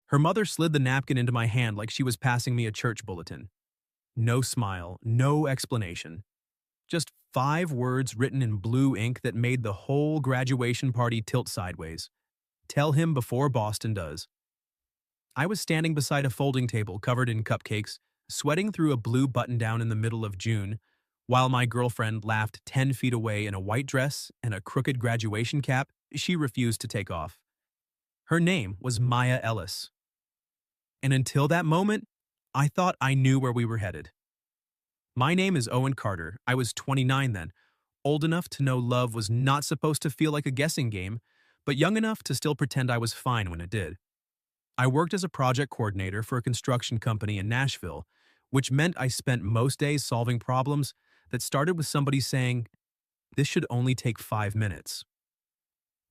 Her mother slid the napkin into my hand like she was passing me a church bulletin. No smile, no explanation. Just 5 words written in blue ink that made the whole graduation party tilt sideways. Tell him before Boston does. I was standing beside a folding table covered in cupcakes, sweating through a blue button-down in the middle of June, while my girlfriend laughed 10 feet away in a white dress and a crooked graduation cap she refused to take off. Her name was Maya Ellis. And until that moment, I thought I knew where we were headed. My name is Owen Carter. I was 29 then, old enough to know love was not supposed to feel like a guessing game, but young enough to still pretend I was fine when it did. I worked as a project coordinator for a construction company in Nashville, which meant I spent most days solving problems that started with somebody saying, "This should only take 5 minutes."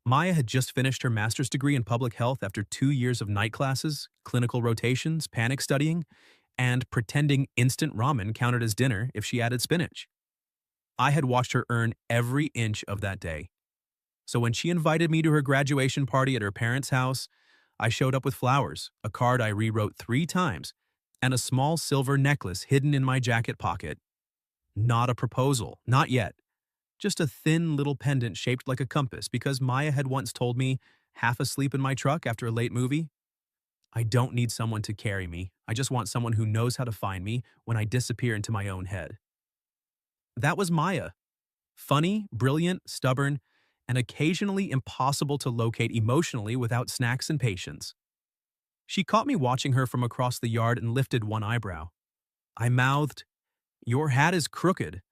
Maya had just finished her master's degree in public health after 2 years of night classes, clinical rotations, panic studying, and pretending instant ramen counted as dinner if she added spinach. I had watched her earn every inch of that day. So when she invited me to her graduation party at her parents' house, I showed up with flowers, a card I rewrote 3 times, and a small silver necklace hidden in my jacket pocket. Not a proposal, not yet. Just a thin little pendant shaped like a compass because Maya had once told me, half asleep in my truck after a late movie, "I don't need someone to carry me. I just want someone who knows how to find me when I disappear into my own head." That was Maya. Funny, brilliant, stubborn, and occasionally impossible to locate emotionally without snacks and patience. She caught me watching her from across the yard and lifted one eyebrow. I mouthed, "Your hat is crooked."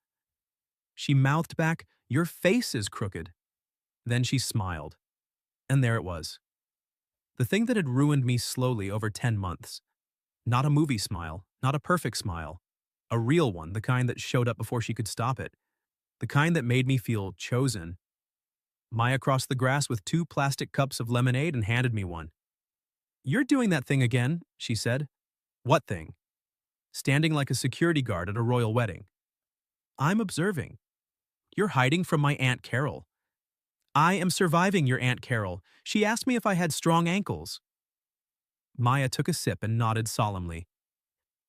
She mouthed back, "Your face is crooked." Then she smiled. And there it was. The thing that had ruined me slowly over 10 months. Not a movie smile, not a perfect smile. A real one, the kind that showed up before she could stop it. The kind that made me feel chosen. Maya crossed the grass with 2 plastic cups of lemonade and handed me one. "You're doing that thing again," she said. "What thing?" "Standing like a security guard at a royal wedding." "I'm observing." "You're hiding from my Aunt Carol." "I am surviving your Aunt Carol. She asked me if I had strong ankles." Maya took a sip and nodded solemnly.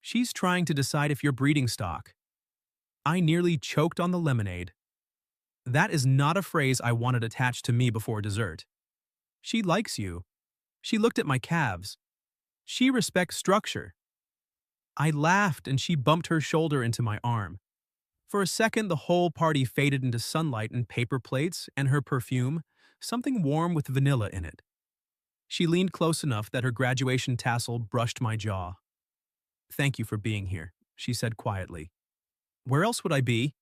"She's trying to decide if you're breeding stock." I nearly choked on the lemonade. That is not a phrase I wanted attached to me before dessert. She likes you. She looked at my calves. She respects structure. I laughed and she bumped her shoulder into my arm. For a second, the whole party faded into sunlight and paper plates and her perfume, something warm with vanilla in it. She leaned close enough that her graduation tassel brushed my jaw. "Thank you for being here," she said quietly. "Where else would I be?"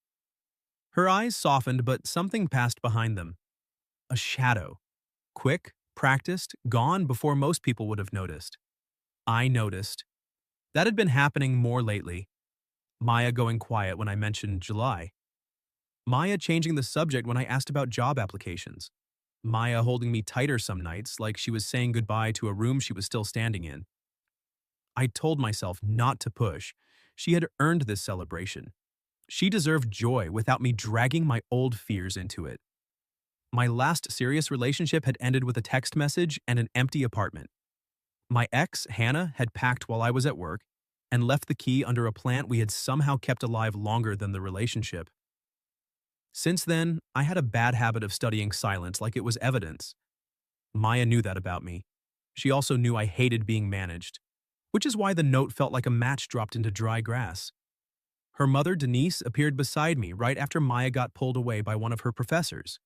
Her eyes softened, but something passed behind them. A shadow. Quick, practiced, gone before most people would have noticed. I noticed. That had been happening more lately. Maya going quiet when I mentioned July. Maya changing the subject when I asked about job applications. Maya holding me tighter some nights, like she was saying goodbye to a room she was still standing in. I told myself not to push. She had earned this celebration. She deserved joy without me dragging my old fears into it. My last serious relationship had ended with a text message and an empty apartment. My ex, Hannah, had packed while I was at work and left the key under a plant we had somehow kept alive longer than the relationship. Since then, I had a bad habit of studying silence like it was evidence. Maya knew that about me. She also knew I hated being managed, which is why the note felt like a match dropped into dry grass. Her mother, Denise, appeared beside me right after Maya got pulled away by one of her professors.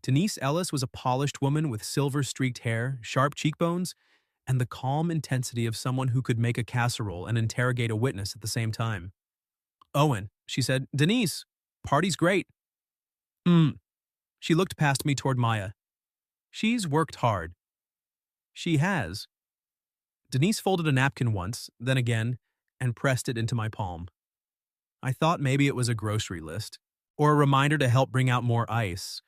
Denise Ellis was a polished woman with silver-streaked hair, sharp cheekbones, and the calm intensity of someone who could make a casserole and interrogate a witness at the same time. "Owen," she said, "Denise, party's great." "Hmm." She looked past me toward Maya. "She's worked hard." "She has." Denise folded a napkin once, then again, and pressed it into my palm. I thought maybe it was a grocery list, or a reminder to help bring out more ice,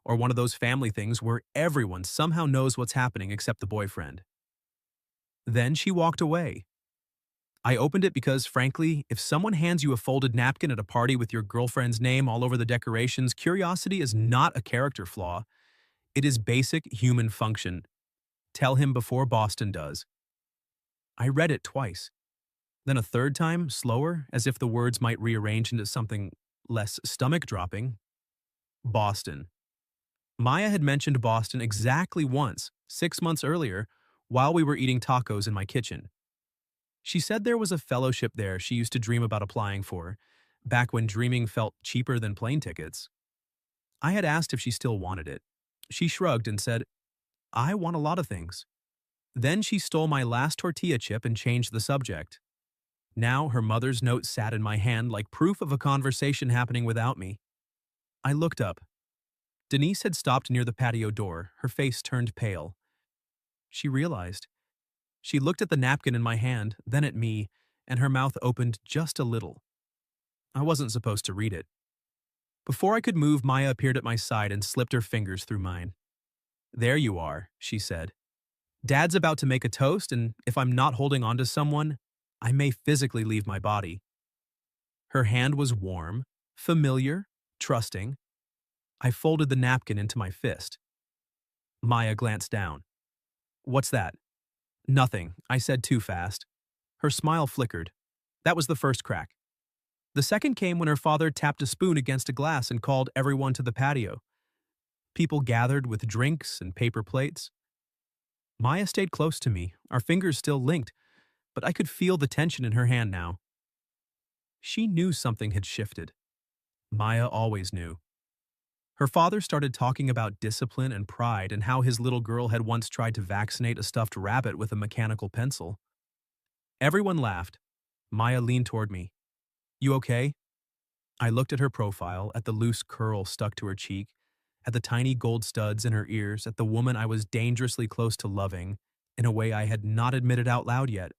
or one of those family things where everyone somehow knows what's happening except the boyfriend. Then she walked away. I opened it because, frankly, if someone hands you a folded napkin at a party with your girlfriend's name all over the decorations, curiosity is not a character flaw. It is basic human function. Tell him before Boston does. I read it twice, then a third time, slower, as if the words might rearrange into something less stomach-dropping. Boston. Maya had mentioned Boston exactly once, 6 months earlier, while we were eating tacos in my kitchen. She said there was a fellowship there she used to dream about applying for, back when dreaming felt cheaper than plane tickets. I had asked if she still wanted it. She shrugged and said, I want a lot of things. Then she stole my last tortilla chip and changed the subject. Now her mother's note sat in my hand like proof of a conversation happening without me. I looked up. Denise had stopped near the patio door, her face turned pale. She realized. She looked at the napkin in my hand, then at me, and her mouth opened just a little. I wasn't supposed to read it. Before I could move, Maya appeared at my side and slipped her fingers through mine. There you are, she said. Dad's about to make a toast, and if I'm not holding on to someone, I may physically leave my body. Her hand was warm, familiar, trusting. I folded the napkin into my fist. Maya glanced down. What's that? Nothing, I said too fast. Her smile flickered. That was the first crack. The second came when her father tapped a spoon against a glass and called everyone to the patio. People gathered with drinks and paper plates. Maya stayed close to me, our fingers still linked, but I could feel the tension in her hand now. She knew something had shifted. Maya always knew. Her father started talking about discipline and pride and how his little girl had once tried to vaccinate a stuffed rabbit with a mechanical pencil. Everyone laughed. Maya leaned toward me. You okay? I looked at her profile, at the loose curl stuck to her cheek, at the tiny gold studs in her ears, at the woman I was dangerously close to loving, in a way I had not admitted out loud yet.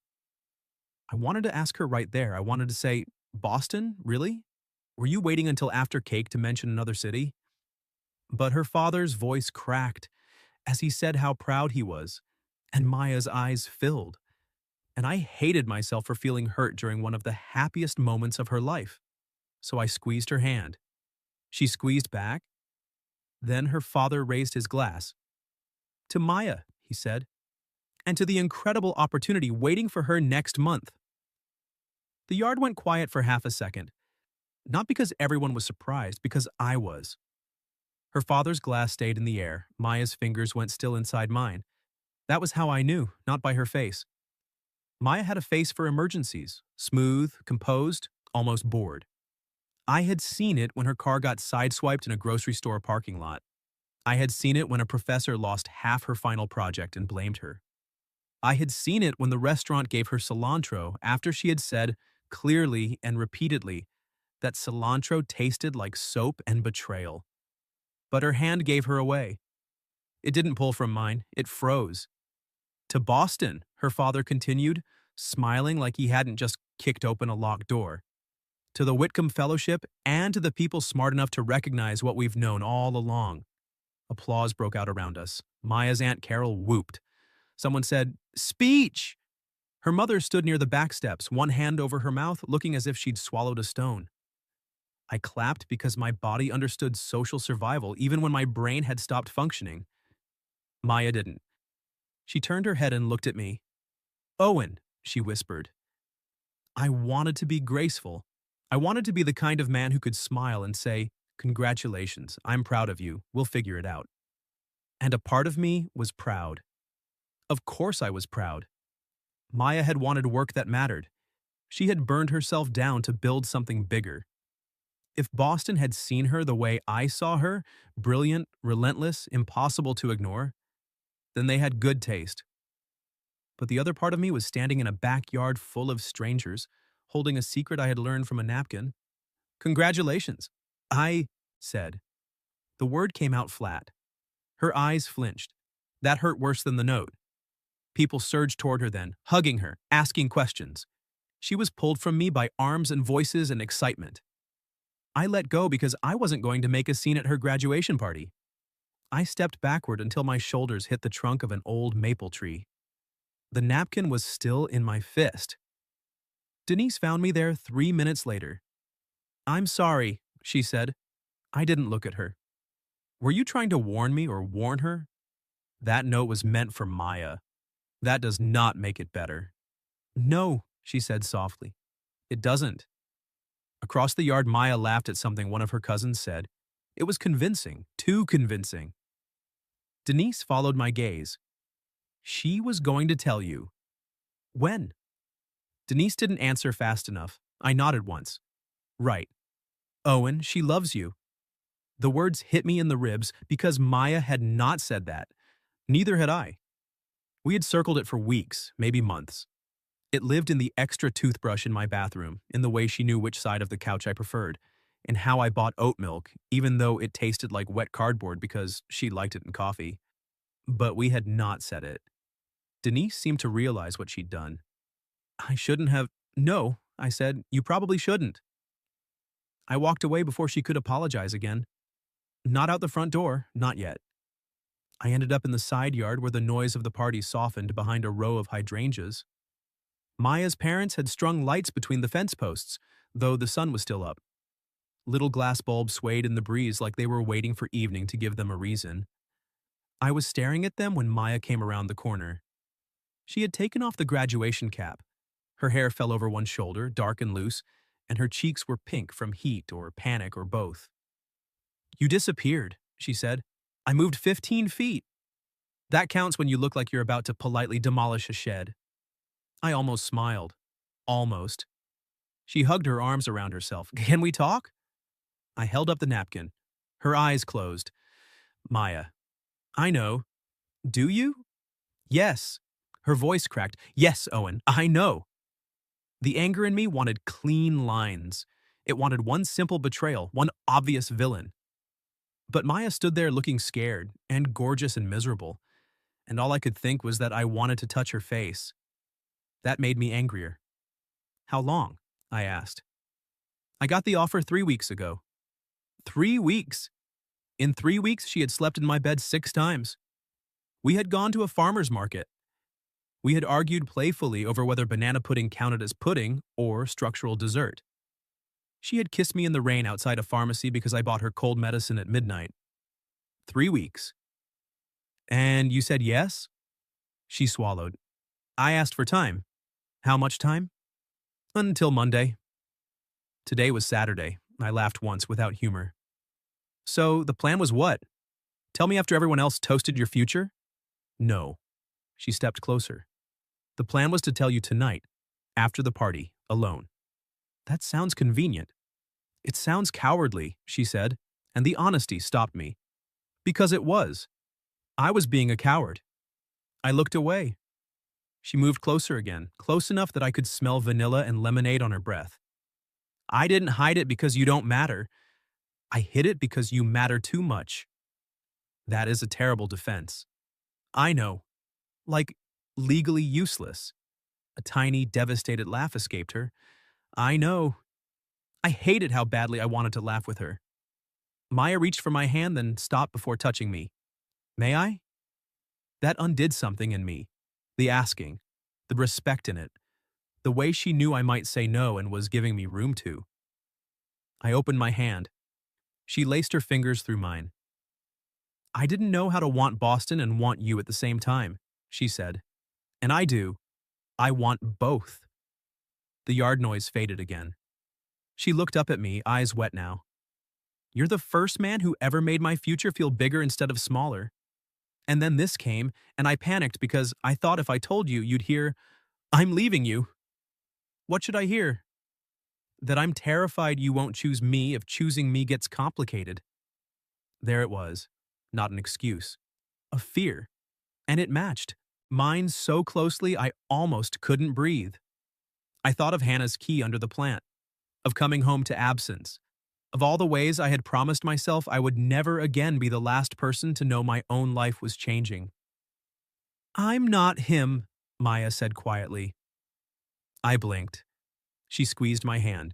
I wanted to ask her right there. I wanted to say, Boston, really? Were you waiting until after cake to mention another city? But her father's voice cracked as he said how proud he was, and Maya's eyes filled. And I hated myself for feeling hurt during one of the happiest moments of her life. So I squeezed her hand. She squeezed back. Then her father raised his glass. To Maya, he said, and to the incredible opportunity waiting for her next month. The yard went quiet for half a second. Not because everyone was surprised, because I was. Her father's glass stayed in the air. Maya's fingers went still inside mine. That was how I knew, not by her face. Maya had a face for emergencies, smooth, composed, almost bored. I had seen it when her car got sideswiped in a grocery store parking lot. I had seen it when a professor lost half her final project and blamed her. I had seen it when the restaurant gave her cilantro after she had said, clearly and repeatedly, that cilantro tasted like soap and betrayal. But her hand gave her away. It didn't pull from mine, it froze. To Boston, her father continued, smiling like he hadn't just kicked open a locked door. To the Whitcomb Fellowship, and to the people smart enough to recognize what we've known all along. Applause broke out around us. Maya's Aunt Carol whooped. Someone said, "Speech!" Her mother stood near the back steps, one hand over her mouth, looking as if she'd swallowed a stone. I clapped because my body understood social survival even when my brain had stopped functioning. Maya didn't. She turned her head and looked at me. "Owen," she whispered. I wanted to be graceful. I wanted to be the kind of man who could smile and say, "Congratulations, I'm proud of you, we'll figure it out." And a part of me was proud. Of course I was proud. Maya had wanted work that mattered. She had burned herself down to build something bigger. If Boston had seen her the way I saw her, brilliant, relentless, impossible to ignore, then they had good taste. But the other part of me was standing in a backyard full of strangers, holding a secret I had learned from a napkin. "Congratulations," I said. The word came out flat. Her eyes flinched. That hurt worse than the note. People surged toward her then, hugging her, asking questions. She was pulled from me by arms and voices and excitement. I let go because I wasn't going to make a scene at her graduation party. I stepped backward until my shoulders hit the trunk of an old maple tree. The napkin was still in my fist. Denise found me there 3 minutes later. "I'm sorry," she said. I didn't look at her. "Were you trying to warn me or warn her?" That note was meant for Maya. That does not make it better. No, she said softly. It doesn't. Across the yard, Maya laughed at something one of her cousins said. It was convincing, too convincing. Denise followed my gaze. She was going to tell you. When? Denise didn't answer fast enough. I nodded once. Right. Owen, she loves you. The words hit me in the ribs because Maya had not said that. Neither had I. We had circled it for weeks, maybe months. It lived in the extra toothbrush in my bathroom, in the way she knew which side of the couch I preferred, in how I bought oat milk, even though it tasted like wet cardboard because she liked it in coffee. But we had not said it. Denise seemed to realize what she'd done. I shouldn't have. No, I said, you probably shouldn't. I walked away before she could apologize again. Not out the front door, not yet. I ended up in the side yard where the noise of the party softened behind a row of hydrangeas. Maya's parents had strung lights between the fence posts, though the sun was still up. Little glass bulbs swayed in the breeze like they were waiting for evening to give them a reason. I was staring at them when Maya came around the corner. She had taken off the graduation cap. Her hair fell over one shoulder, dark and loose, and her cheeks were pink from heat or panic or both. You disappeared, she said. I moved 15 feet. That counts when you look like you're about to politely demolish a shed. I almost smiled. Almost. She hugged her arms around herself. Can we talk? I held up the napkin. Her eyes closed. Maya. I know. Do you? Yes. Her voice cracked. Yes, Owen, I know. The anger in me wanted clean lines. It wanted one simple betrayal, one obvious villain. But Maya stood there looking scared and gorgeous and miserable, and all I could think was that I wanted to touch her face. That made me angrier. How long? I asked. I got the offer 3 weeks ago. 3 weeks? In 3 weeks, she had slept in my bed 6 times. We had gone to a farmer's market. We had argued playfully over whether banana pudding counted as pudding or structural dessert. She had kissed me in the rain outside a pharmacy because I bought her cold medicine at midnight. 3 weeks. And you said yes? She swallowed. I asked for time. How much time? Until Monday. Today was Saturday. I laughed once without humor. So the plan was what? Tell me after everyone else toasted your future? No. She stepped closer. The plan was to tell you tonight, after the party, alone. That sounds convenient. It sounds cowardly, she said, and the honesty stopped me. Because it was. I was being a coward. I looked away. She moved closer again, close enough that I could smell vanilla and lemonade on her breath. I didn't hide it because you don't matter. I hid it because you matter too much. That is a terrible defense. I know. Like, legally useless. A tiny, devastated laugh escaped her. I know. I hated how badly I wanted to laugh with her. Maya reached for my hand, then stopped before touching me. May I? That undid something in me. The asking, the respect in it, the way she knew I might say no and was giving me room to. I opened my hand. She laced her fingers through mine. I didn't know how to want Boston and want you at the same time, she said. And I do. I want both. The yard noise faded again. She looked up at me, eyes wet now. You're the first man who ever made my future feel bigger instead of smaller. And then this came, and I panicked because I thought if I told you, you'd hear, I'm leaving you. What should I hear? That I'm terrified you won't choose me if choosing me gets complicated. There it was. Not an excuse. A fear. And it matched. Mine so closely I almost couldn't breathe. I thought of Hannah's key under the plant, of coming home to absence, of all the ways I had promised myself I would never again be the last person to know my own life was changing. I'm not him, Maya said quietly. I blinked. She squeezed my hand.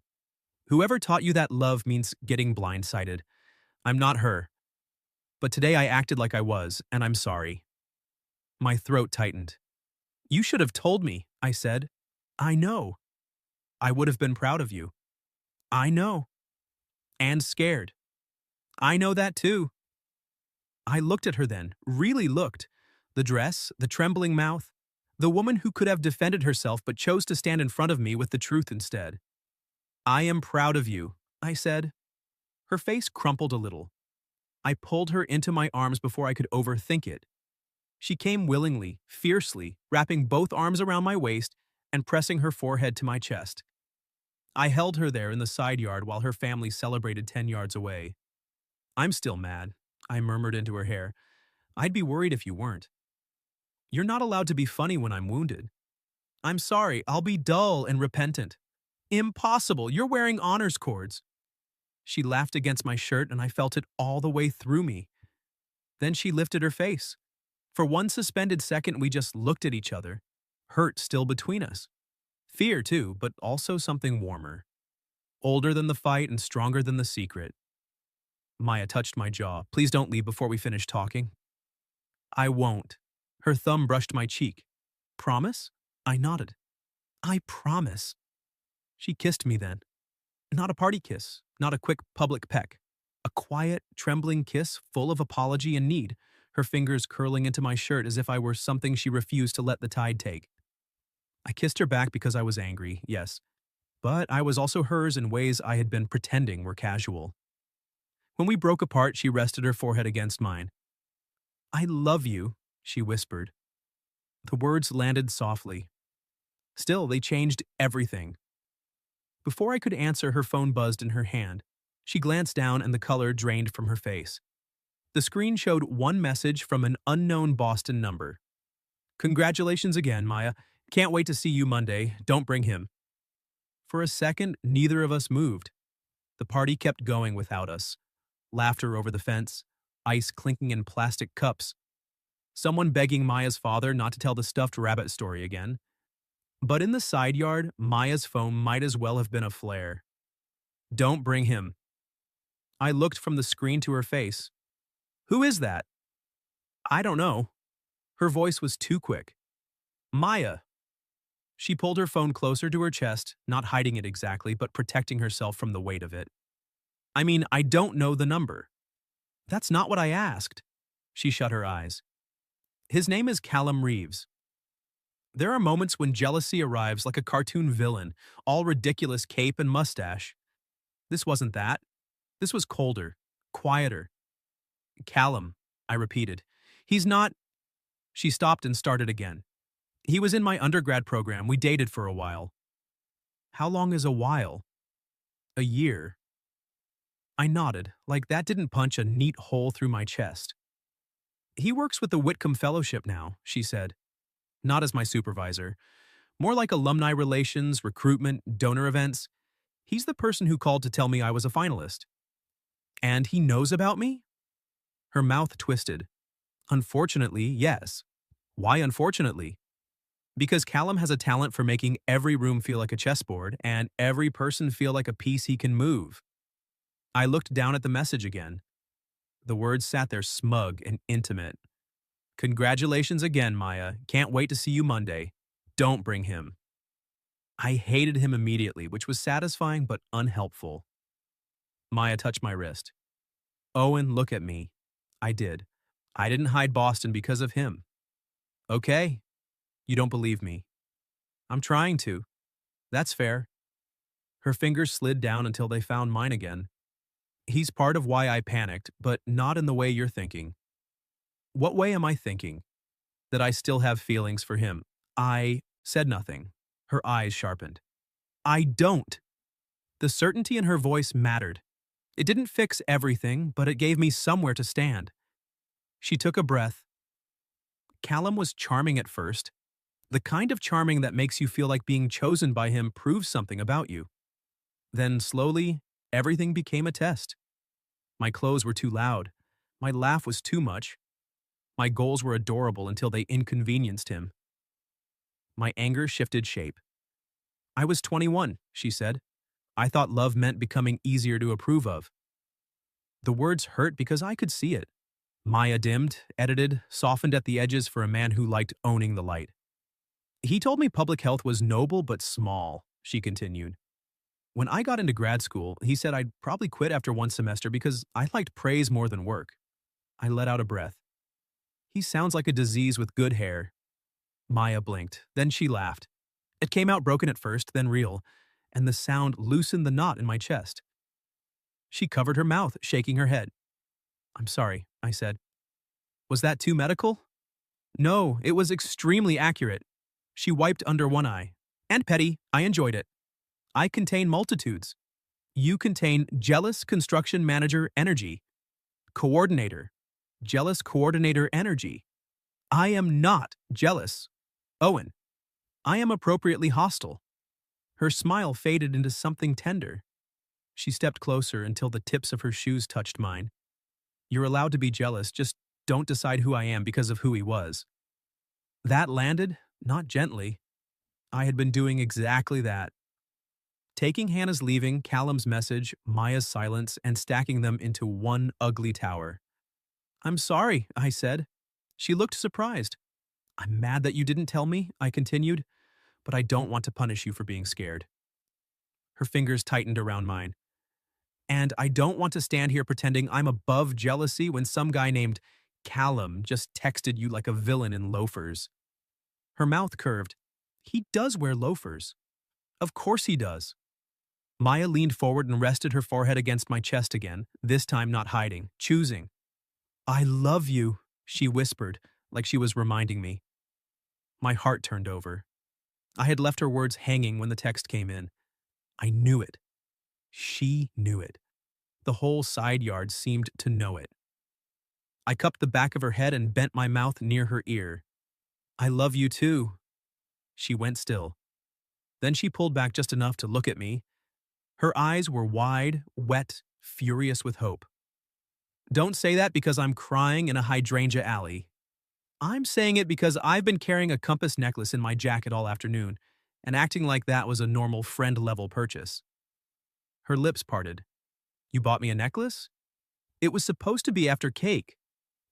Whoever taught you that love means getting blindsided. I'm not her. But today I acted like I was, and I'm sorry. My throat tightened. You should have told me, I said. I know. I would have been proud of you. I know. And scared. I know that too. I looked at her then, really looked, The dress, the trembling mouth, the woman who could have defended herself but chose to stand in front of me with the truth instead. "I am proud of you," I said. Her face crumpled a little. I pulled her into my arms before I could overthink it. She came willingly, fiercely, wrapping both arms around my waist and pressing her forehead to my chest. I held her there in the side yard while her family celebrated 10 yards away. "I'm still mad," I murmured into her hair. "I'd be worried if you weren't." "You're not allowed to be funny when I'm wounded." "I'm sorry, I'll be dull and repentant." "Impossible, you're wearing honors cords." She laughed against my shirt and I felt it all the way through me. Then she lifted her face. For one suspended second, we just looked at each other, hurt still between us. Fear, too, but also something warmer. Older than the fight and stronger than the secret. Maya touched my jaw. "Please don't leave before we finish talking." "I won't." Her thumb brushed my cheek. "Promise?" I nodded. "I promise." She kissed me then. Not a party kiss, not a quick public peck. A quiet, trembling kiss full of apology and need, her fingers curling into my shirt as if I were something she refused to let the tide take. I kissed her back because I was angry, yes, but I was also hers in ways I had been pretending were casual. When we broke apart, she rested her forehead against mine. "I love you," she whispered. The words landed softly. Still, they changed everything. Before I could answer, her phone buzzed in her hand. She glanced down and the color drained from her face. The screen showed one message from an unknown Boston number. "Congratulations again, Maya. Can't wait to see you Monday. Don't bring him." For a second, neither of us moved. The party kept going without us. Laughter over the fence, ice clinking in plastic cups, someone begging Maya's father not to tell the stuffed rabbit story again. But in the side yard, Maya's phone might as well have been a flare. "Don't bring him." I looked from the screen to her face. "Who is that?" "I don't know." Her voice was too quick. "Maya." She pulled her phone closer to her chest, not hiding it exactly, but protecting herself from the weight of it. "I mean, I don't know the number." "That's not what I asked." She shut her eyes. "His name is Callum Reeves." There are moments when jealousy arrives like a cartoon villain, all ridiculous cape and mustache. This wasn't that. This was colder, quieter. "Callum," I repeated. "He's not—" She stopped and started again. "He was in my undergrad program. We dated for a while." "How long is a while?" "A year." I nodded, like that didn't punch a neat hole through my chest. "He works with the Whitcomb Fellowship now," she said. "Not as my supervisor. More like alumni relations, recruitment, donor events. He's the person who called to tell me I was a finalist." "And he knows about me?" Her mouth twisted. "Unfortunately, yes." "Why unfortunately?" "Because Callum has a talent for making every room feel like a chessboard and every person feel like a piece he can move." I looked down at the message again. The words sat there smug and intimate. "Congratulations again, Maya. Can't wait to see you Monday. Don't bring him." I hated him immediately, which was satisfying but unhelpful. Maya touched my wrist. "Owen, look at me." I did. I didn't hide Boston because of him. "Okay. You don't believe me." "I'm trying to." "That's fair." Her fingers slid down until they found mine again. "He's part of why I panicked, but not in the way you're thinking." "What way am I thinking?" "That I still have feelings for him." I said nothing. Her eyes sharpened. "I don't." The certainty in her voice mattered. It didn't fix everything, but it gave me somewhere to stand. She took a breath. "Callum was charming at first. The kind of charming that makes you feel like being chosen by him proves something about you. Then slowly, everything became a test. My clothes were too loud. My laugh was too much. My goals were adorable until they inconvenienced him. My anger shifted shape. "I was 21, she said. "I thought love meant becoming easier to approve of." The words hurt because I could see it. Maya dimmed, edited, softened at the edges for a man who liked owning the light. "He told me public health was noble but small," she continued. "When I got into grad school, he said I'd probably quit after one semester because I liked praise more than work." I let out a breath. He sounds like a disease with good hair. Maya blinked. Then she laughed. It came out broken at first, then real, and the sound loosened the knot in my chest. She covered her mouth, shaking her head. I'm sorry, I said. Was that too medical? No, it was extremely accurate. She wiped under one eye. And petty, I enjoyed it. I contain multitudes. You contain jealous construction manager energy. Coordinator. Jealous coordinator energy. I am not jealous. Owen. I am appropriately hostile. Her smile faded into something tender. She stepped closer until the tips of her shoes touched mine. You're allowed to be jealous, just don't decide who I am because of who he was. That landed, not gently. I had been doing exactly that. Taking Hannah's leaving, Callum's message, Maya's silence, and stacking them into one ugly tower. I'm sorry, I said. She looked surprised. I'm mad that you didn't tell me, I continued, but I don't want to punish you for being scared. Her fingers tightened around mine. And I don't want to stand here pretending I'm above jealousy when some guy named Callum just texted you like a villain in loafers. Her mouth curved. He does wear loafers. Of course he does. Maya leaned forward and rested her forehead against my chest again, this time not hiding, choosing. I love you, she whispered, like she was reminding me. My heart turned over. I had left her words hanging when the text came in. I knew it. She knew it. The whole side yard seemed to know it. I cupped the back of her head and bent my mouth near her ear. I love you too. She went still. Then she pulled back just enough to look at me. Her eyes were wide, wet, furious with hope. Don't say that because I'm crying in a hydrangea alley. I'm saying it because I've been carrying a compass necklace in my jacket all afternoon, and acting like that was a normal friend-level purchase. Her lips parted. You bought me a necklace? It was supposed to be after cake.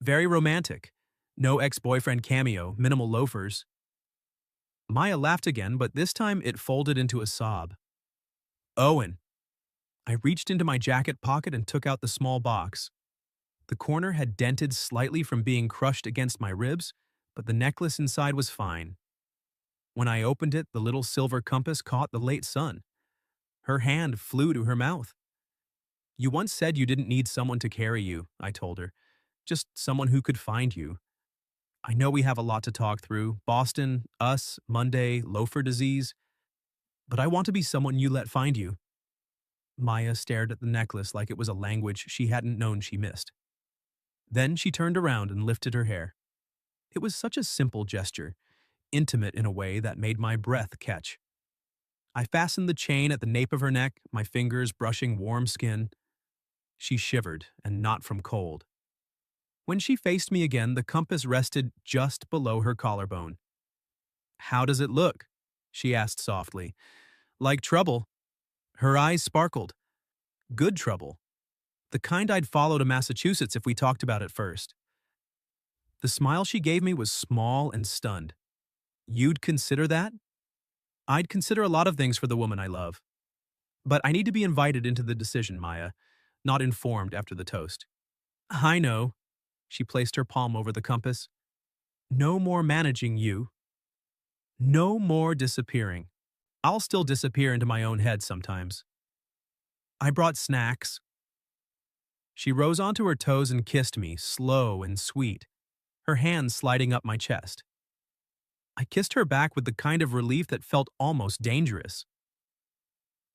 Very romantic. No ex-boyfriend cameo, minimal loafers. Maya laughed again, but this time it folded into a sob. Owen. I reached into my jacket pocket and took out the small box. The corner had dented slightly from being crushed against my ribs, but the necklace inside was fine. When I opened it, the little silver compass caught the late sun. Her hand flew to her mouth. You once said you didn't need someone to carry you, I told her. Just someone who could find you. I know we have a lot to talk through. Boston, us, Monday, loafer disease. But I want to be someone you let find you. Maya stared at the necklace like it was a language she hadn't known she missed. Then she turned around and lifted her hair. It was such a simple gesture, intimate in a way that made my breath catch. I fastened the chain at the nape of her neck, my fingers brushing warm skin. She shivered, and not from cold. When she faced me again, the compass rested just below her collarbone. How does it look? She asked softly. Like trouble. Her eyes sparkled. Good trouble. The kind I'd follow to Massachusetts if we talked about it first. The smile she gave me was small and stunned. You'd consider that? I'd consider a lot of things for the woman I love. But I need to be invited into the decision, Maya, not informed after the toast. I know. She placed her palm over the compass. No more managing you. No more disappearing. I'll still disappear into my own head sometimes. I brought snacks. She rose onto her toes and kissed me, slow and sweet, her hands sliding up my chest. I kissed her back with the kind of relief that felt almost dangerous.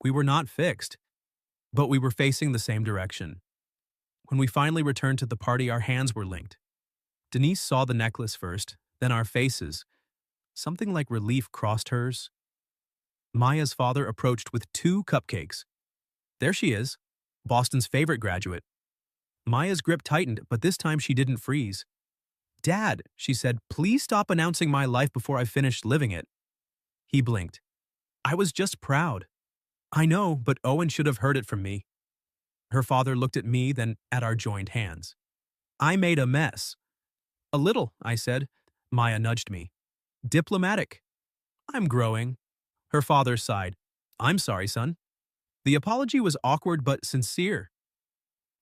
We were not fixed, but we were facing the same direction. When we finally returned to the party, our hands were linked. Denise saw the necklace first, then our faces. Something like relief crossed hers. Maya's father approached with 2 cupcakes. There she is, Boston's favorite graduate. Maya's grip tightened, but this time she didn't freeze. Dad, she said, please stop announcing my life before I've finished living it. He blinked. I was just proud. I know, but Owen should have heard it from me. Her father looked at me, then at our joined hands. I made a mess. A little, I said. Maya nudged me. Diplomatic. I'm growing. Her father sighed. I'm sorry, son. The apology was awkward but sincere.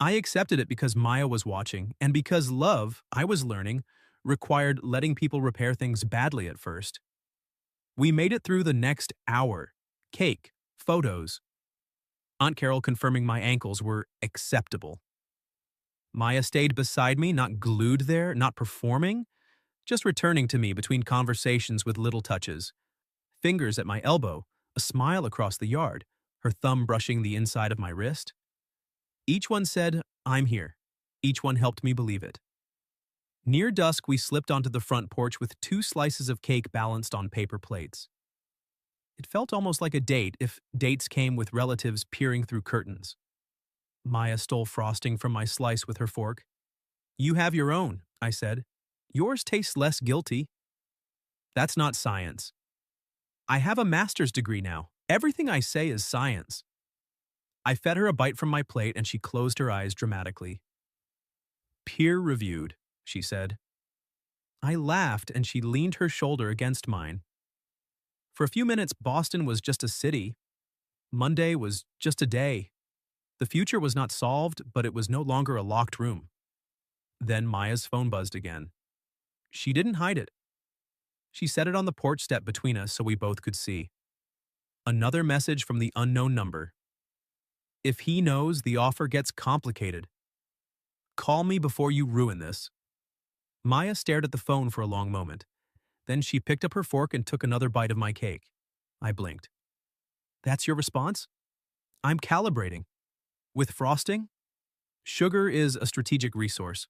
I accepted it because Maya was watching, and because love, I was learning, required letting people repair things badly at first. We made it through the next hour. Cake, photos. Aunt Carol confirming my ankles were acceptable. Maya stayed beside me, not glued there, not performing, just returning to me between conversations with little touches. Fingers at my elbow, a smile across the yard, her thumb brushing the inside of my wrist. Each one said, "I'm here." Each one helped me believe it. Near dusk, we slipped onto the front porch with 2 slices of cake balanced on paper plates. It felt almost like a date if dates came with relatives peering through curtains. Maya stole frosting from my slice with her fork. "You have your own," I said. "Yours tastes less guilty." "That's not science." "I have a master's degree now. Everything I say is science." I fed her a bite from my plate and she closed her eyes dramatically. "Peer-reviewed," she said. I laughed and she leaned her shoulder against mine. For a few minutes, Boston was just a city. Monday was just a day. The future was not solved, but it was no longer a locked room. Then Maya's phone buzzed again. She didn't hide it. She set it on the porch step between us so we both could see. Another message from the unknown number. "If he knows, the offer gets complicated. Call me before you ruin this." Maya stared at the phone for a long moment. Then she picked up her fork and took another bite of my cake. I blinked. "That's your response?" "I'm calibrating." "With frosting?" "Sugar is a strategic resource."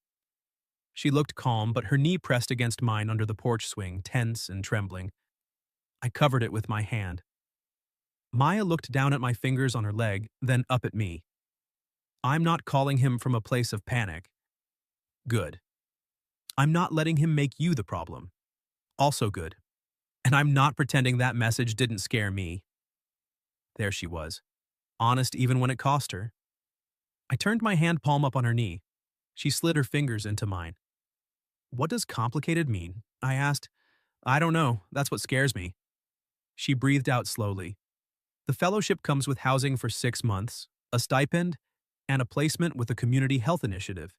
She looked calm, but her knee pressed against mine under the porch swing, tense and trembling. I covered it with my hand. Maya looked down at my fingers on her leg, then up at me. "I'm not calling him from a place of panic." "Good." "I'm not letting him make you the problem." Also good. "And I'm not pretending that message didn't scare me." There she was, honest even when it cost her. I turned my hand palm up on her knee. She slid her fingers into mine. "What does complicated mean?" I asked. "I don't know. That's what scares me." She breathed out slowly. "The fellowship comes with housing for 6 months, a stipend, and a placement with a community health initiative.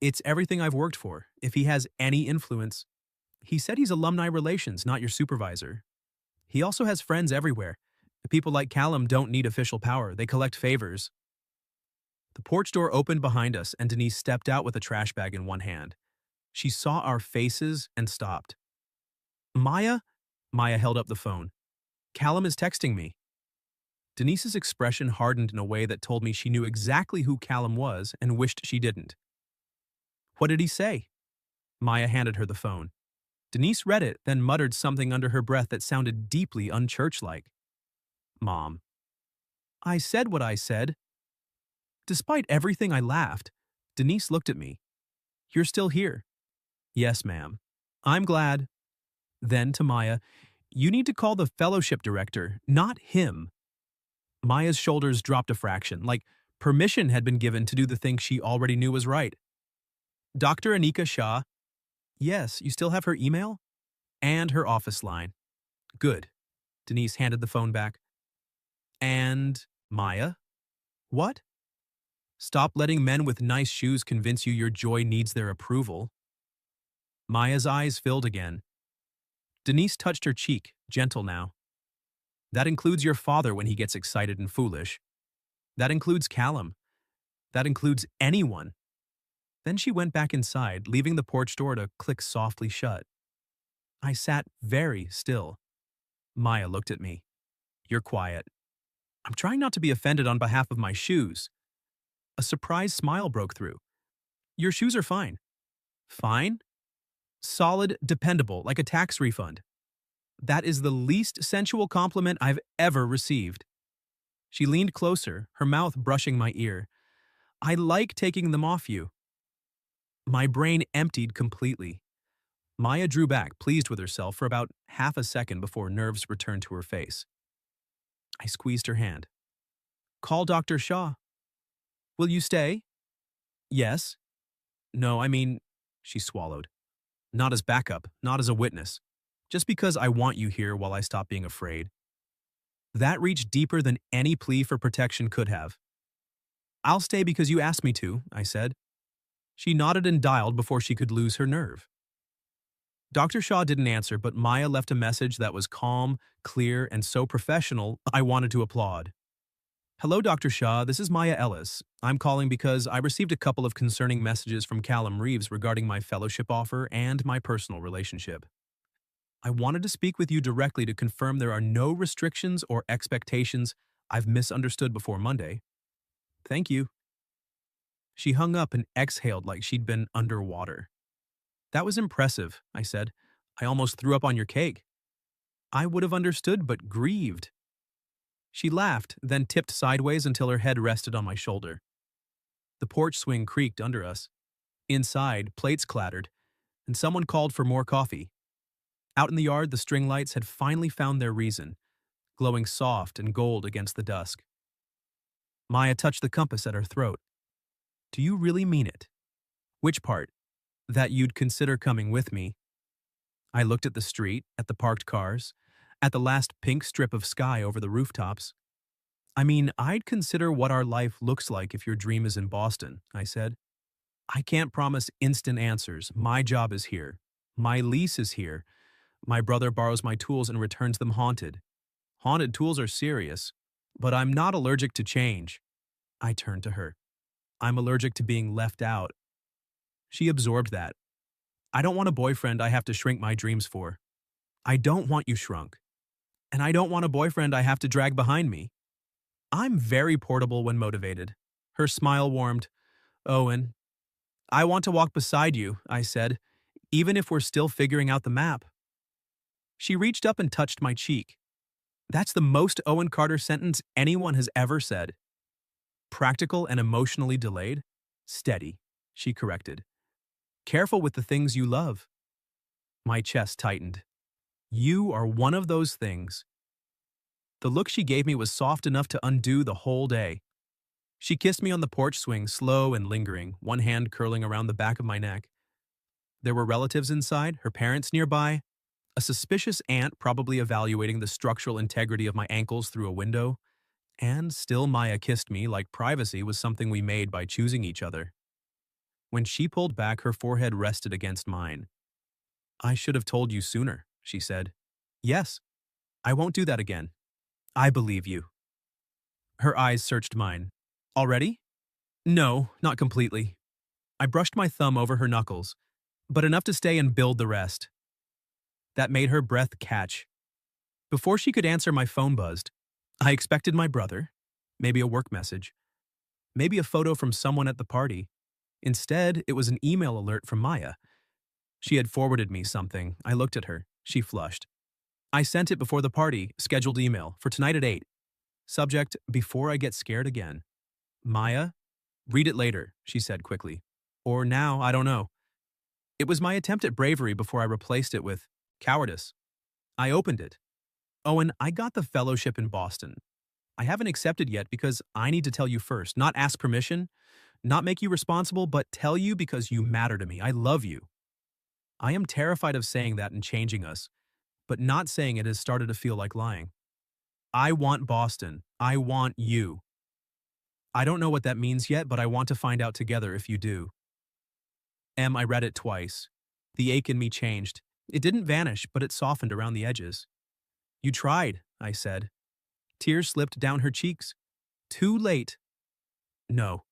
It's everything I've worked for. If he has any influence..." He said he's alumni relations, not your supervisor. He also has friends everywhere. People like Callum don't need official power. They collect favors. The porch door opened behind us and Denise stepped out with a trash bag in one hand. She saw our faces and stopped. "Maya?" Maya held up the phone. "Callum is texting me." Denise's expression hardened in a way that told me she knew exactly who Callum was and wished she didn't. "What did he say?" Maya handed her the phone. Denise read it, then muttered something under her breath that sounded deeply unchurch-like. "Mom." "I said what I said." Despite everything, I laughed. Denise looked at me. "You're still here." "Yes, ma'am." "I'm glad." Then to Maya, "You need to call the fellowship director, not him." Maya's shoulders dropped a fraction, like permission had been given to do the thing she already knew was right. "Dr. Anika Shah?" "Yes, you still have her email?" "And her office line." "Good." Denise handed the phone back. "And Maya?" "What?" "Stop letting men with nice shoes convince you your joy needs their approval." Maya's eyes filled again. Denise touched her cheek, gentle now. "That includes your father when he gets excited and foolish. That includes Callum. That includes anyone." Then she went back inside, leaving the porch door to click softly shut. I sat very still. Maya looked at me. "You're quiet." "I'm trying not to be offended on behalf of my shoes." A surprised smile broke through. "Your shoes are fine." "Fine?" "Solid, dependable, like a tax refund." That is the least sensual compliment I've ever received. She leaned closer, her mouth brushing my ear. "I like taking them off you." My brain emptied completely. Maya drew back, pleased with herself, for about half a second before nerves returned to her face. I squeezed her hand. "Call Dr. Shah." "Will you stay?" "Yes." "No, I mean," she swallowed. "Not as backup, not as a witness. Just because I want you here while I stop being afraid." That reached deeper than any plea for protection could have. "I'll stay because you asked me to," I said. She nodded and dialed before she could lose her nerve. Dr. Shaw didn't answer, but Maya left a message that was calm, clear, and so professional I wanted to applaud. Hello, Dr. Shaw. This is Maya Ellis. I'm calling because I received a couple of concerning messages from Callum Reeves regarding my fellowship offer and my personal relationship. I wanted to speak with you directly to confirm there are no restrictions or expectations I've misunderstood before Monday. Thank you. She hung up and exhaled like she'd been underwater. That was impressive, I said. I almost threw up on your cake. I would have understood, but grieved. She laughed, then tipped sideways until her head rested on my shoulder. The porch swing creaked under us. Inside, plates clattered, and someone called for more coffee. Out in the yard, the string lights had finally found their reason, glowing soft and gold against the dusk. Maya touched the compass at her throat. Do you really mean it? Which part? That you'd consider coming with me? I looked at the street, at the parked cars, at the last pink strip of sky over the rooftops. I mean, I'd consider what our life looks like if your dream is in Boston, I said. I can't promise instant answers. My job is here. My lease is here. My brother borrows my tools and returns them haunted. Haunted tools are serious, but I'm not allergic to change. I turned to her. I'm allergic to being left out. She absorbed that. I don't want a boyfriend I have to shrink my dreams for. I don't want you shrunk. And I don't want a boyfriend I have to drag behind me. I'm very portable when motivated. Her smile warmed. Owen, I want to walk beside you, I said, even if we're still figuring out the map. She reached up and touched my cheek. That's the most Owen Carter sentence anyone has ever said. Practical and emotionally delayed? Steady, she corrected. Careful with the things you love. My chest tightened. You are one of those things. The look she gave me was soft enough to undo the whole day. She kissed me on the porch swing, slow and lingering, one hand curling around the back of my neck. There were relatives inside, her parents nearby, a suspicious aunt probably evaluating the structural integrity of my ankles through a window, and still Maya kissed me like privacy was something we made by choosing each other. When she pulled back, her forehead rested against mine. I should have told you sooner, she said. Yes, I won't do that again. I believe you. Her eyes searched mine. Already? No, not completely. I brushed my thumb over her knuckles, but enough to stay and build the rest. That made her breath catch. Before she could answer, my phone buzzed. I expected my brother, maybe a work message, maybe a photo from someone at the party. Instead, it was an email alert from Maya. She had forwarded me something. I looked at her. She flushed. I sent it before the party, scheduled email, for tonight at 8. Subject, before I get scared again. Maya, read it later, she said quickly. Or now, I don't know. It was my attempt at bravery before I replaced it with cowardice. I opened it. Owen, I got the fellowship in Boston. I haven't accepted yet because I need to tell you first, not ask permission, not make you responsible, but tell you because you matter to me. I love you. I am terrified of saying that and changing us, but not saying it has started to feel like lying. I want Boston. I want you. I don't know what that means yet, but I want to find out together if you do. I read it twice. The ache in me changed. It didn't vanish, but it softened around the edges. You tried, I said. Tears slipped down her cheeks. Too late. No.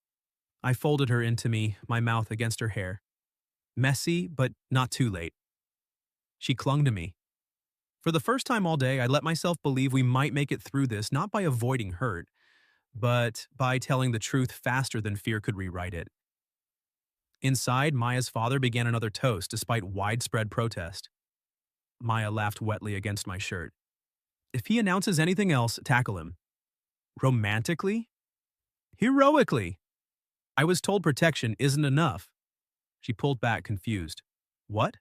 I folded her into me, my mouth against her hair. Messy, but not too late. She clung to me. For the first time all day, I let myself believe we might make it through this not by avoiding hurt, but by telling the truth faster than fear could rewrite it. Inside, Maya's father began another toast despite widespread protest. Maya laughed wetly against my shirt. If he announces anything else, tackle him. Romantically? Heroically. I was told protection isn't enough. She pulled back, confused. What?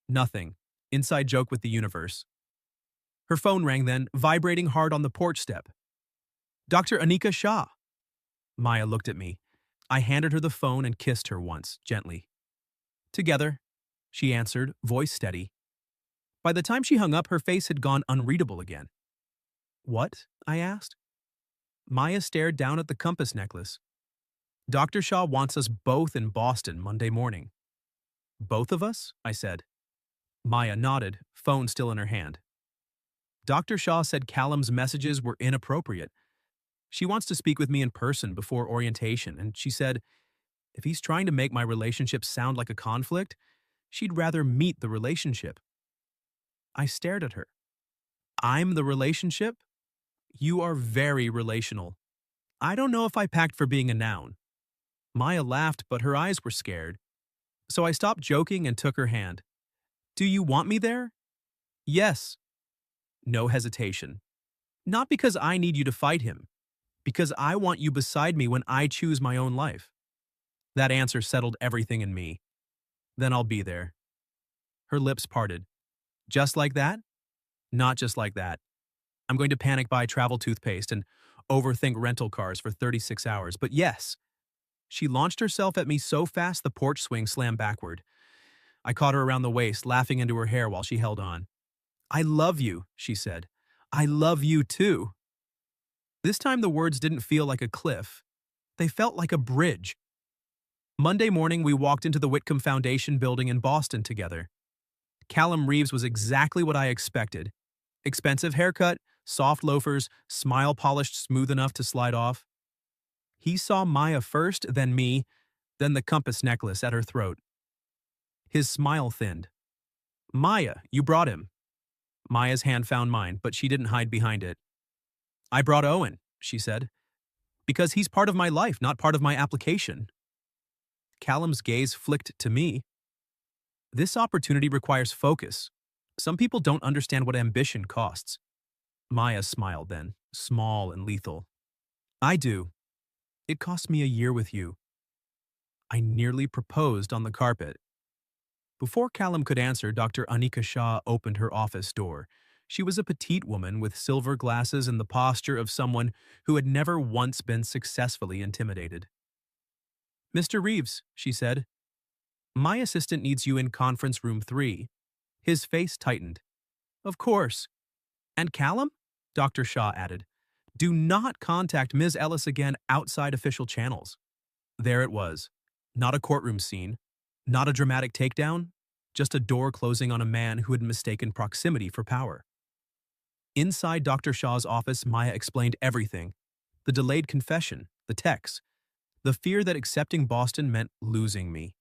Nothing. Inside joke with the universe. Her phone rang then, vibrating hard on the porch step. Dr. Anika Shah. Maya looked at me. I handed her the phone and kissed her once, gently. Together, she answered, voice steady. By the time she hung up, her face had gone unreadable again. What? I asked. Maya stared down at the compass necklace. Dr. Shaw wants us both in Boston Monday morning. Both of us? I said. Maya nodded, phone still in her hand. Dr. Shaw said Callum's messages were inappropriate. She wants to speak with me in person before orientation, and she said, if he's trying to make my relationship sound like a conflict, she'd rather meet the relationship. I stared at her. I'm the relationship? You are very relational. I don't know if I packed for being a noun. Maya laughed, but her eyes were scared. So I stopped joking and took her hand. Do you want me there? Yes. No hesitation. Not because I need you to fight him, because I want you beside me when I choose my own life. That answer settled everything in me. Then I'll be there. Her lips parted. Just like that? Not just like that. I'm going to panic buy travel toothpaste and overthink rental cars for 36 hours, but yes. She launched herself at me so fast the porch swing slammed backward. I caught her around the waist, laughing into her hair while she held on. I love you, she said. I love you too. This time the words didn't feel like a cliff. They felt like a bridge. Monday morning, we walked into the Whitcomb Foundation building in Boston together. Callum Reeves was exactly what I expected. Expensive haircut, soft loafers, smile polished smooth enough to slide off. He saw Maya first, then me, then the compass necklace at her throat. His smile thinned. Maya, you brought him. Maya's hand found mine, but she didn't hide behind it. I brought Owen, she said, because he's part of my life, not part of my application. Callum's gaze flicked to me. This opportunity requires focus. Some people don't understand what ambition costs. Maya smiled then, small and lethal. I do. It cost me a year with you. I nearly proposed on the carpet. Before Callum could answer, Dr. Anika Shah opened her office door. She was a petite woman with silver glasses and the posture of someone who had never once been successfully intimidated. Mr. Reeves, she said, my assistant needs you in conference room 3. His face tightened. Of course. And Callum? Dr. Shah added. Do not contact Ms. Ellis again outside official channels. There it was. Not a courtroom scene. Not a dramatic takedown. Just a door closing on a man who had mistaken proximity for power. Inside Dr. Shah's office, Maya explained everything. The delayed confession, the texts, the fear that accepting Boston meant losing me.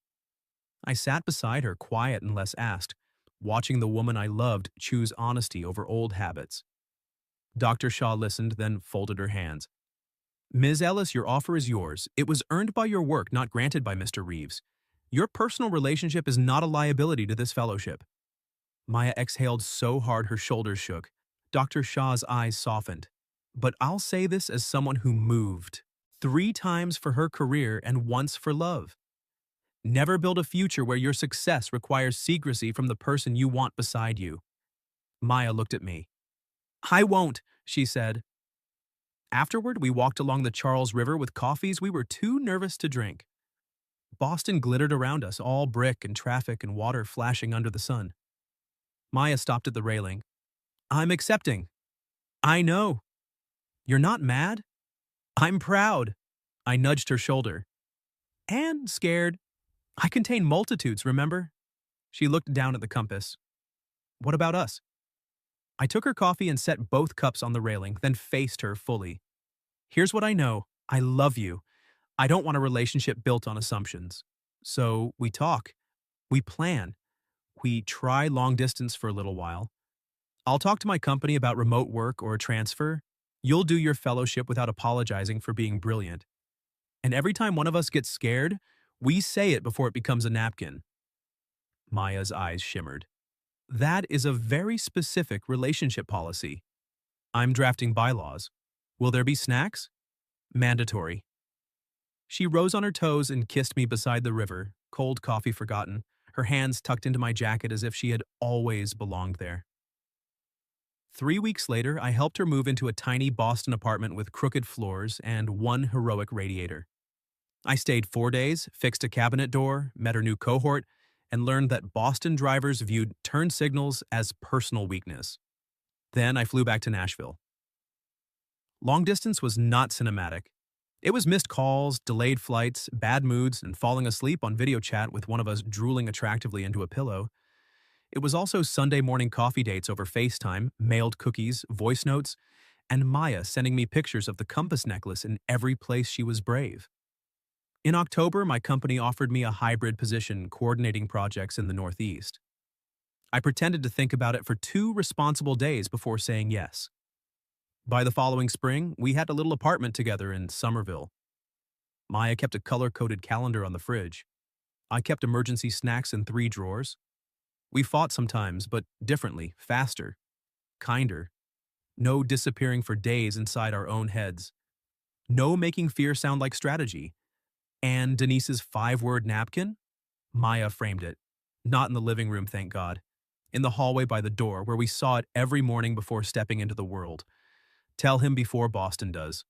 I sat beside her, quiet and less asked, watching the woman I loved choose honesty over old habits. Dr. Shah listened, then folded her hands. Ms. Ellis, your offer is yours. It was earned by your work, not granted by Mr. Reeves. Your personal relationship is not a liability to this fellowship. Maya exhaled so hard her shoulders shook. Dr. Shah's eyes softened. But I'll say this as someone who moved 3 times for her career and once for love. Never build a future where your success requires secrecy from the person you want beside you. Maya looked at me. I won't, she said. Afterward, we walked along the Charles River with coffees we were too nervous to drink. Boston glittered around us, all brick and traffic and water flashing under the sun. Maya stopped at the railing. I'm accepting. I know. You're not mad? I'm proud. I nudged her shoulder. And scared. I contain multitudes, remember? She looked down at the compass. What about us? I took her coffee and set both cups on the railing, then faced her fully. Here's what I know. I love you. I don't want a relationship built on assumptions. So we talk. We plan. We try long distance for a little while. I'll talk to my company about remote work or a transfer. You'll do your fellowship without apologizing for being brilliant. And every time one of us gets scared, we say it before it becomes a napkin. Maya's eyes shimmered. That is a very specific relationship policy. I'm drafting bylaws. Will there be snacks? Mandatory. She rose on her toes and kissed me beside the river, cold coffee forgotten, her hands tucked into my jacket as if she had always belonged there. 3 weeks later, I helped her move into a tiny Boston apartment with crooked floors and one heroic radiator. I stayed 4 days, fixed a cabinet door, met her new cohort, and learned that Boston drivers viewed turn signals as personal weakness. Then I flew back to Nashville. Long distance was not cinematic. It was missed calls, delayed flights, bad moods, and falling asleep on video chat with one of us drooling attractively into a pillow. It was also Sunday morning coffee dates over FaceTime, mailed cookies, voice notes, and Maya sending me pictures of the compass necklace in every place she was brave. In October, my company offered me a hybrid position coordinating projects in the Northeast. I pretended to think about it for 2 responsible days before saying yes. By the following spring, we had a little apartment together in Somerville. Maya kept a color-coded calendar on the fridge. I kept emergency snacks in 3 drawers. We fought sometimes, but differently, faster, kinder. No disappearing for days inside our own heads. No making fear sound like strategy. And Denise's 5-word napkin? Maya framed it. Not in the living room, thank God. In the hallway by the door, where we saw it every morning before stepping into the world. Tell him before Boston does.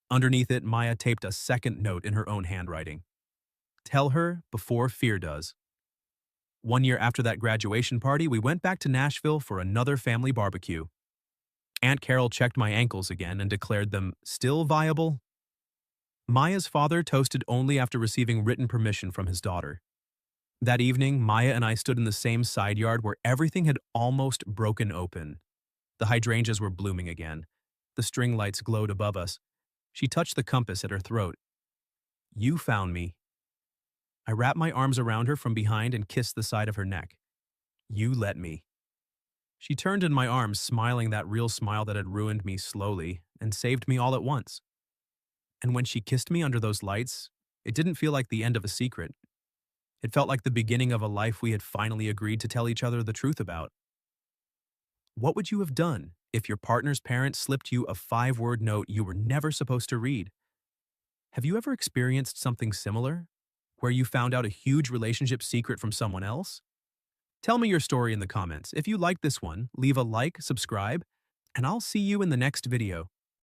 Underneath it, Maya taped a second note in her own handwriting. Tell her before fear does. 1 year after that graduation party, we went back to Nashville for another family barbecue. Aunt Carol checked my ankles again and declared them still viable. Maya's father toasted only after receiving written permission from his daughter. That evening, Maya and I stood in the same side yard where everything had almost broken open. The hydrangeas were blooming again. The string lights glowed above us. She touched the compass at her throat. You found me. I wrapped my arms around her from behind and kissed the side of her neck. You let me. She turned in my arms, smiling that real smile that had ruined me slowly and saved me all at once. And when she kissed me under those lights, it didn't feel like the end of a secret. It felt like the beginning of a life we had finally agreed to tell each other the truth about. What would you have done if your partner's parents slipped you a 5-word note you were never supposed to read? Have you ever experienced something similar, where you found out a huge relationship secret from someone else? Tell me your story in the comments. If you liked this one, leave a like, subscribe, and I'll see you in the next video.